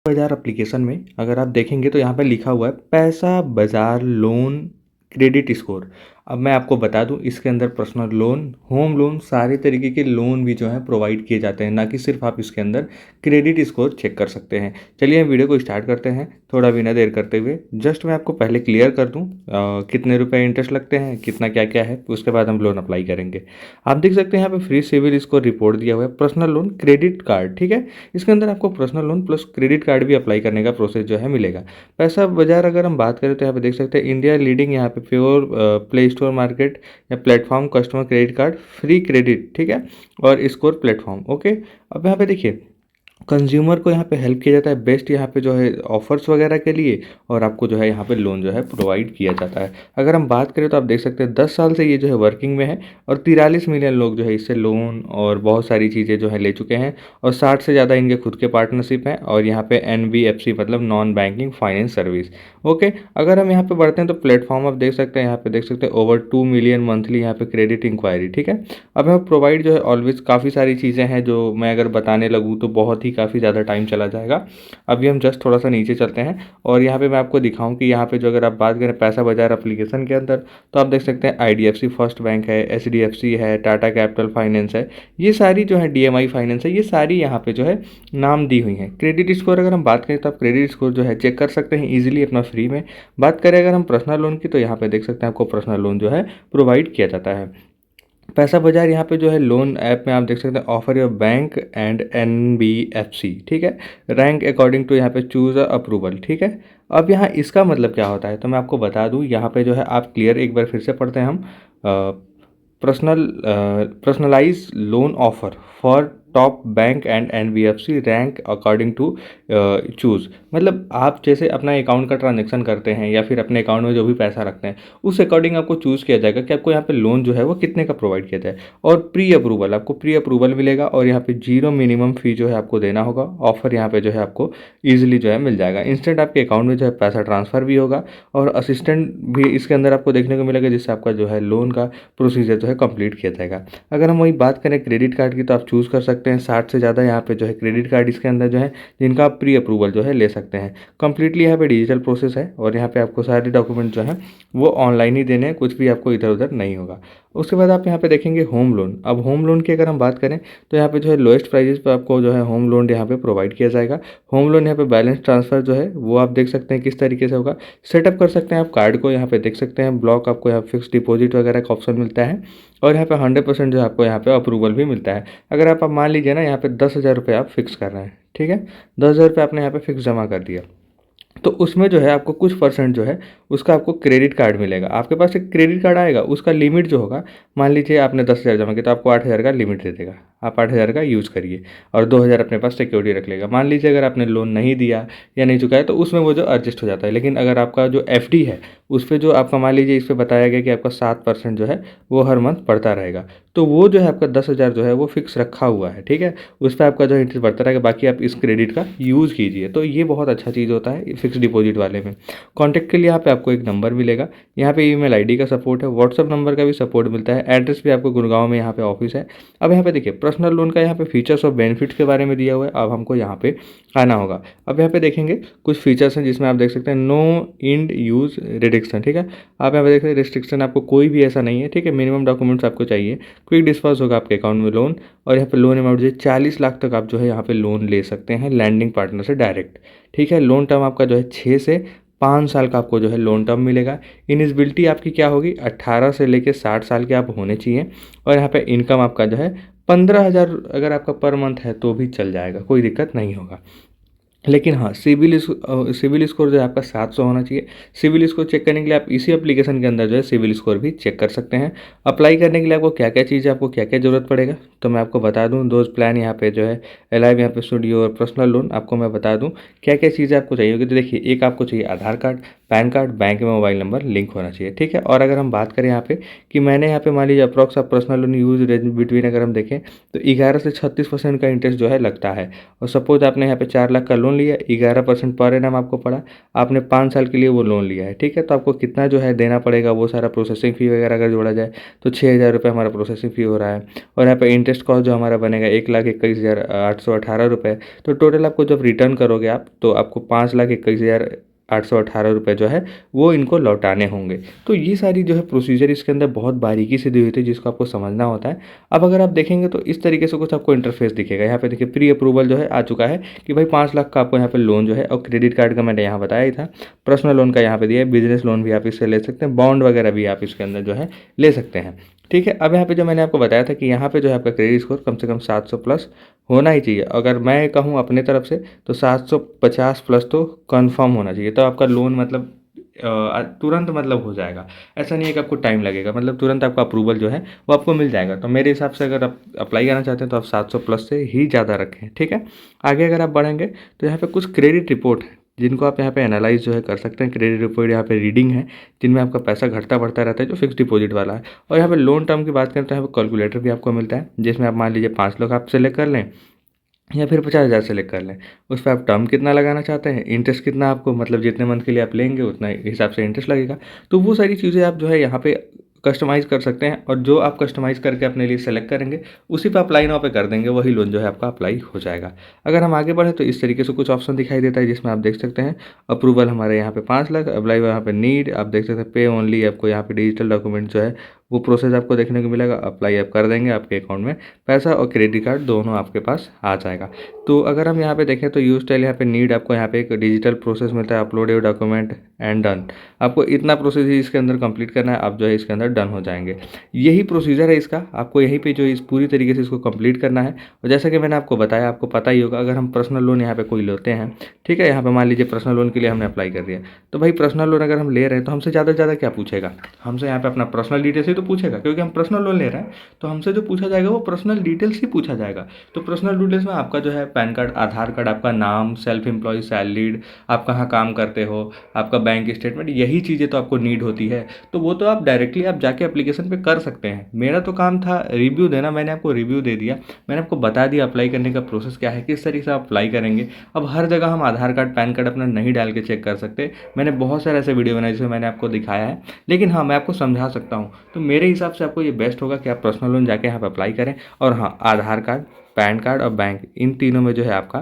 बाज़ार एप्लीकेशन में अगर आप देखेंगे तो यहाँ पे लिखा हुआ है पैसा बाज़ार लोन क्रेडिट स्कोर। अब मैं आपको बता दूं इसके अंदर पर्सनल लोन, होम लोन, सारे तरीके के लोन भी जो है प्रोवाइड किए जाते हैं, ना कि सिर्फ आप इसके अंदर क्रेडिट स्कोर चेक कर सकते हैं। चलिए हम वीडियो को स्टार्ट करते हैं थोड़ा बिना देर करते हुए। जस्ट मैं आपको पहले क्लियर कर दूं कितने रुपए इंटरेस्ट लगते हैं, कितना क्या क्या है, उसके बाद हम लोन अप्लाई करेंगे। आप देख सकते हैं यहाँ पे फ्री सिविल स्कोर रिपोर्ट दिया हुआ है, पर्सनल लोन क्रेडिट कार्ड, ठीक है। इसके अंदर आपको personal loan plus credit card भी अप्लाई करने का प्रोसेस जो है मिलेगा। पैसा बाजार अगर हम बात करें तो यहाँ पे देख सकते हैं इंडिया लीडिंग यहाँ पे प्योर प्ले स्टोर मार्केट या platform customer credit card free credit, ठीक है, और स्कोर प्लेटफॉर्म। ओके, अब यहाँ पे देखिए कंज्यूमर को यहाँ पे हेल्प किया जाता है बेस्ट यहाँ पे जो है ऑफर्स वगैरह के लिए, और आपको जो है यहाँ पे लोन जो है प्रोवाइड किया जाता है। अगर हम बात करें तो आप देख सकते हैं 10 साल से ये जो है वर्किंग में है और 43 मिलियन लोग जो है इससे लोन और बहुत सारी चीज़ें जो है ले चुके हैं, और 60 से ज़्यादा इनके खुद के पार्टनरशिप हैं, और यहाँ पे NBFC मतलब non banking finance service. Okay, अगर हम यहाँ पे बढ़ते हैं तो प्लेटफॉर्म आप देख सकते हैं, यहाँ पे देख सकते हैं ओवर 2 मिलियन मंथली यहाँ पे क्रेडिट इंक्वायरी, ठीक है। अब यहाँ प्रोवाइड जो है ऑलवेज काफ़ी सारी चीज़ें हैं जो मैं अगर बताने लगूँ तो बहुत ही काफ़ी ज़्यादा टाइम चला जाएगा। अभी हम जस्ट थोड़ा सा नीचे चलते हैं और यहाँ पे मैं आपको दिखाऊं कि यहाँ पे जो अगर आप बात करें पैसा बाजार एप्लीकेशन के अंदर, तो आप देख सकते हैं IDFC फर्स्ट बैंक है, HDFC है, टाटा कैपिटल फाइनेंस है, ये सारी जो है DMI फाइनेंस है, ये सारी यहाँ पे जो है नाम दी हुई हैं। क्रेडिट स्कोर अगर हम बात करें तो आप क्रेडिट स्कोर जो है चेक कर सकते हैं ईजिली अपना फ्री में। बात करें अगर हम पर्सनल लोन की तो यहाँ पे देख सकते हैं आपको पर्सनल लोन जो है प्रोवाइड किया जाता है। पैसा बाजार यहाँ पे जो है लोन ऐप में आप देख सकते हैं offer your bank and NBFC, ठीक है, रैंक अकॉर्डिंग टू यहाँ पे चूज अप्रूवल, ठीक है। अब यहाँ इसका मतलब क्या होता है तो मैं आपको बता दूँ, यहाँ पे जो है आप क्लियर एक बार फिर से पढ़ते हैं हम। Personalize loan offer for top bank and NBFC rank according to choose. मतलब आप जैसे अपना अकाउंट का ट्रांजेक्शन करते हैं या फिर अपने अकाउंट में जो भी पैसा रखते हैं उस अकॉर्डिंग आपको चूज़ किया जाएगा कि आपको यहाँ पे लोन जो है वो कितने का प्रोवाइड किया जाए, और प्री अप्रूवल आपको प्री अप्रूवल मिलेगा, और यहाँ पे 0 मिनिमम फ़ी जो है आपको देना होगा। ऑफर यहाँ पे जो है आपको ईजिली जो है मिल जाएगा, इंस्टेंट आपके अकाउंट में जो है पैसा ट्रांसफ़र भी होगा, और असिस्टेंट भी इसके अंदर आपको देखने को मिलेगा जिससे आपका जो है लोन का प्रोसीजर जो है कंप्लीट किया जाएगा। अगर हम वही बात करें क्रेडिट कार्ड की तो आप चूज़ कर सकते हैं 60 से ज़्यादा यहाँ पे जो है क्रेडिट कार्ड इसके अंदर जो है जिनका आप प्री अप्रूवल जो है ले सकते हैं। कंप्लीटली यहाँ पे डिजिटल प्रोसेस है, और यहाँ पे आपको सारे डॉक्यूमेंट जो है वो ऑनलाइन ही देने हैं, कुछ भी आपको इधर उधर नहीं होगा। उसके बाद आप यहाँ पे देखेंगे होम लोन। अब होम लोन की अगर हम बात करें तो यहाँ पे जो है लोएस्ट प्राइजेस पे आपको जो है होम लोन यहाँ पे प्रोवाइड किया जाएगा। होम लोन यहाँ पे बैलेंस ट्रांसफ़र जो है वो आप देख सकते हैं किस तरीके से होगा, सेटअप कर सकते हैं आप कार्ड को, यहाँ पे देख सकते हैं ब्लॉक आपको यहाँ फिक्स डिपॉजिट वगैरह का ऑप्शन मिलता है, और यहाँ पे 100% जो है आपको यहाँ पे अप्रूवल भी मिलता है। अगर आप मान लीजिए ना यहाँ पे 10,000 रुपये आप फिक्स कर रहे हैं, ठीक है, 10,000 रुपये आपने यहाँ पे फिक्स जमा कर दिया, तो उसमें जो है आपको कुछ परसेंट जो है उसका आपको क्रेडिट कार्ड मिलेगा। आपके पास एक क्रेडिट कार्ड आएगा, उसका लिमिट जो होगा, मान लीजिए आपने 10,000 जमा किया तो आपको 8,000 का लिमिट दे देगा, आप 8,000 का यूज़ करिए, और 2,000 अपने पास सिक्योरिटी रख लेगा। मान लीजिए अगर आपने लोन नहीं दिया या नहीं चुका है तो उसमें वो जो एडजस्ट हो जाता है। लेकिन अगर आपका जो FD है उस पर जो आपका मान लीजिए इस पर बताया गया कि आपका 7% जो है वो हर मंथ बढ़ता रहेगा, तो वो जो है आपका 10,000 जो है वो फिक्स रखा हुआ है, ठीक है, उस पर आपका जो इंटरेस्ट बढ़ता रहेगा, बाकी आप इस क्रेडिट का यूज़ कीजिए। तो ये बहुत अच्छा चीज़ होता है फिक्स डिपॉजिट वाले में। कॉन्टैक्ट के लिए यहाँ पे आपको एक नंबर मिलेगा, यहाँ पे ईमेल ID का सपोर्ट है, व्हाट्सअप नंबर का भी सपोर्ट मिलता है, एड्रेस भी आपको गुड़गांव में यहाँ पे ऑफिस है। अब यहाँ पे देखिए पर्सनल लोन का यहाँ पे फीचर्स और बेनिफिट्स के बारे में दिया हुआ है। अब हमको यहाँ पे आना होगा। अब यहाँ पे देखेंगे कुछ फीचर्स हैं जिसमें आप देख सकते हैं नो इंड यूज़ रिडिक्शन, ठीक है, आप यहाँ पे देख सकते हैं रिस्ट्रिक्शन आपको कोई भी ऐसा नहीं है, ठीक है, मिनिमम डॉक्यूमेंट्स आपको चाहिए, क्विक डिस्पर्स होगा आपके अकाउंट में लोन, और यहाँ पे लोन अमाउंट जो है 40 लाख तक आप जो है यहाँ पे लोन ले सकते हैं लैंडिंग पार्टनर से डायरेक्ट, ठीक है। लोन टर्म आपका जो है 6 से 5 साल का आपको जो है लोन टर्म मिलेगा। इनिजिबिलिटी आपकी क्या होगी, 18 से लेकर 60 साल के आप होने चाहिए, और यहाँ पे इनकम आपका जो है 15,000 अगर आपका पर मंथ है तो भी चल जाएगा, कोई दिक्कत नहीं होगा। लेकिन हाँ, सिविल स्कोर जो है आपका 700 होना चाहिए। सिविल स्कोर चेक करने के लिए आप इसी एप्लीकेशन के अंदर जो है सिविल स्कोर भी चेक कर सकते हैं। अप्लाई करने के लिए आपको क्या क्या चीज़, आपको क्या क्या ज़रूरत पड़ेगा तो मैं आपको बता दूं। दोस्त प्लान यहाँ पे जो है एलाइव यहाँ पे स्टूडियो और पर्सनल लोन, आपको मैं बता दूं क्या क्या चीज़ें आपको चाहिए होगी। तो देखिए, एक आपको चाहिए आधार कार्ड, पैन कार्ड, बैंक में मोबाइल नंबर लिंक होना चाहिए, ठीक है। और अगर हम बात करें यहाँ पे कि मैंने यहाँ पे मान लीजिए अप्रॉक्स आप personal loan use range between अगर हम देखें तो 11 से 36% का इंटरेस्ट जो है लगता है। और सपोज आपने यहाँ पे 4 लाख का लोन लोन लिया, 11% पर एनम आपको पड़ा, आपने 5 साल के लिए वो लोन लिया है, ठीक है। तो आपको कितना जो है देना पड़ेगा, वो सारा प्रोसेसिंग फ़ी वगैरह अगर जोड़ा जाए तो 6,000 रुपये हमारा प्रोसेसिंग फ़ी हो रहा है। और यहाँ पे इंटरेस्ट कॉस्ट जो हमारा बनेगा 1,21,818 रुपये। तो टोटल आपको जब रिटर्न करोगे आप, तो आपको 5,21,818 रुपये जो है वो इनको लौटाने होंगे। तो ये सारी जो है प्रोसीजर इसके अंदर बहुत बारीकी से दी हुई थी, जिसको आपको समझना होता है। अब अगर आप देखेंगे तो इस तरीके से कुछ आपको इंटरफेस दिखेगा। यहाँ पे देखिए प्री अप्रूवल जो है आ चुका है कि भाई 5 लाख का आपको यहाँ पे लोन जो है, और क्रेडिट कार्ड का मैंने यहाँ बताया ही था, पर्सनल लोन का यहाँ पे दिया है, बिजनेस लोन भी आप इससे ले सकते हैं, बॉन्ड वगैरह भी आप इसके अंदर जो है ले सकते हैं, ठीक है। अब यहाँ पे जो मैंने आपको बताया था कि यहाँ पे जो है आपका क्रेडिट स्कोर कम से कम 700 प्लस होना ही चाहिए। अगर मैं कहूँ अपने तरफ से तो 750 प्लस तो कंफर्म होना चाहिए, तो आपका लोन मतलब तुरंत मतलब हो जाएगा। ऐसा नहीं है कि आपको टाइम लगेगा, मतलब तुरंत आपका अप्रूवल जो है वो आपको मिल जाएगा। तो मेरे हिसाब से अगर आप अप्लाई करना चाहते हैं तो आप 700 प्लस से ही ज़्यादा रखें, ठीक है। आगे अगर आप बढ़ेंगे तो यहाँ पे कुछ क्रेडिट रिपोर्ट है जिनको आप यहाँ पे एनालाइज जो है कर सकते हैं। क्रेडिट रिपोर्ट यहाँ पे रीडिंग है जिनमें आपका पैसा घटता बढ़ता रहता है, जो फिक्स डिपॉजिट वाला है। और यहाँ पे लोन टर्म की बात करें तो यहाँ पे कैलकुलेटर भी आपको मिलता है, जिसमें आप मान लीजिए 5 लाख आप सेलेक्ट कर लें या फिर 50,000 सेलेक्ट कर लें। उस पर आप टर्म कितना लगाना चाहते हैं, इंटरेस्ट कितना आपको, मतलब जितने मंथ के लिए आप लेंगे उतना हिसाब से इंटरेस्ट लगेगा। तो वो सारी चीज़ें आप जो है यहाँ पे कस्टमाइज़ कर सकते हैं, और जो आप कस्टमाइज़ करके अपने लिए सेलेक्ट करेंगे उसी पे अप्लाई नाउ पे कर देंगे, वही लोन जो है आपका अप्लाई हो जाएगा। अगर हम आगे बढ़े तो इस तरीके से कुछ ऑप्शन दिखाई देता है, जिसमें आप देख सकते हैं अप्रूवल हमारे यहाँ पे 5 लाख, अप्लाई यहाँ पे नीड, आप देख सकते हैं पे ओनली, आपको यहाँ पे डिजिटल डॉक्यूमेंट जो है वो प्रोसेस आपको देखने को मिलेगा। अप्लाई आप कर देंगे, आपके अकाउंट में पैसा और क्रेडिट कार्ड दोनों आपके पास आ जाएगा। तो अगर हम यहाँ पे देखें तो यूज स्टाइल यहाँ पे नीड, आपको यहाँ पे एक डिजिटल प्रोसेस मिलता है, upload your document and done. आपको इतना प्रोसेस ही इसके अंदर कंप्लीट करना है, आप जो है इसके अंदर डन हो जाएंगे। यही प्रोसीजर है इसका, आपको यहीं पे जो इस पूरी तरीके से इसको कंप्लीट करना है। और जैसा कि मैंने आपको बताया, आपको पता ही होगा, अगर हम पर्सनल लोन यहाँ पे कोई लेते हैं, ठीक है, यहाँ पे मान लीजिए पर्सनल लोन के लिए हमने अप्लाई कर दिया, तो भाई पर्सनल लोन अगर हम ले रहे हैं तो हमसे ज़्यादा से ज़्यादा क्या पूछेगा, हमसे यहाँ पे अपना पर्सनल डिटेल्स ही तो पूछेगा, क्योंकि हम पर्सनल लोन ले रहे हैं। तो हमसे जो पूछा जाएगा वो पर्सनल डिटेल्स ही पूछा जाएगा। तो पर्सनल डिटेल्स में आपका जो है पैन कार्ड, आधार कार्ड, आपका नाम, सेल्फ एम्प्लॉय, सैलरीड, आप कहाँ काम करते हो, आपका बैंक स्टेटमेंट, यही चीज़ें तो आपको नीड होती है। तो वो तो आप डायरेक्टली आप जाके एप्लीकेशन पे कर सकते हैं। मेरा तो काम था रिव्यू देना, मैंने आपको रिव्यू दे दिया, मैंने आपको बता दिया अप्लाई करने का प्रोसेस क्या है, किस तरीके से आप अप्लाई करेंगे। अब हर जगह हम आधार कार्ड, पैन कार्ड अपना नहीं डाल के चेक कर सकते। मैंने बहुत सारे ऐसे वीडियो बनाए जिसमें मैंने आपको दिखाया है, लेकिन हाँ मैं आपको समझा सकता हूँ। तो मेरे हिसाब से आपको ये बेस्ट होगा कि आप पर्सनल लोन जाके यहाँ पर अप्लाई करें। और हाँ, आधार कार्ड, पैन कार्ड और बैंक, इन तीनों में जो है आपका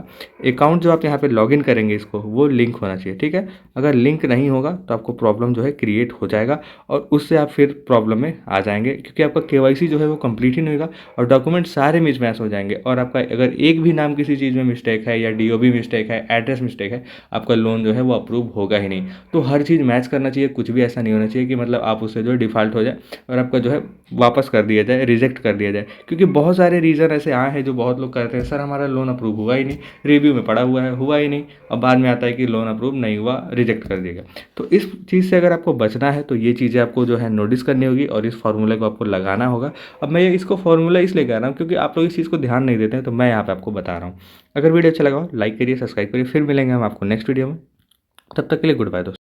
अकाउंट जो आप यहाँ पे लॉगिन करेंगे इसको, वो लिंक होना चाहिए, ठीक है। अगर लिंक नहीं होगा तो आपको प्रॉब्लम जो है क्रिएट हो जाएगा, और उससे आप फिर प्रॉब्लम में आ जाएंगे, क्योंकि आपका केवाईसी जो है वो कंप्लीट ही नहीं होगा और डॉक्यूमेंट सारे मिसमैच हो जाएंगे। और आपका अगर एक भी नाम किसी चीज़ में मिस्टेक है, या डीओबी मिस्टेक है, एड्रेस मिस्टेक है, आपका लोन जो है वो अप्रूव होगा ही नहीं। तो हर चीज़ मैच करना चाहिए, कुछ भी ऐसा नहीं होना चाहिए कि मतलब आप उससे जो है डिफ़ॉल्ट हो जाए और आपका जो है वापस कर दिया जाए, रिजेक्ट कर दिया जाए। क्योंकि बहुत सारे रीज़न ऐसे आए हैं जो बहुत लोग कहते हैं सर हमारा लोन अप्रूव हुआ ही नहीं, रिव्यू में पड़ा हुआ है, हुआ ही नहीं, और बाद में आता है कि लोन अप्रूव नहीं हुआ, रिजेक्ट कर दिया गया। तो इस चीज़ से अगर आपको बचना है तो ये चीज़ें आपको जो है नोटिस करनी होगी, और इस फार्मूले को आपको लगाना होगा। अब मैं इसको फार्मूला इसलिए कह रहा हूँ क्योंकि आप लोग इस चीज़ को ध्यान नहीं देते हैं, तो मैं यहाँ पे आपको बता रहा हूँ। अगर वीडियो अच्छा लगा हो लाइक करिए, सब्सक्राइब करिए, फिर मिलेंगे हम आपको नेक्स्ट वीडियो में। तब तक के लिए गुड बाय दोस्तों।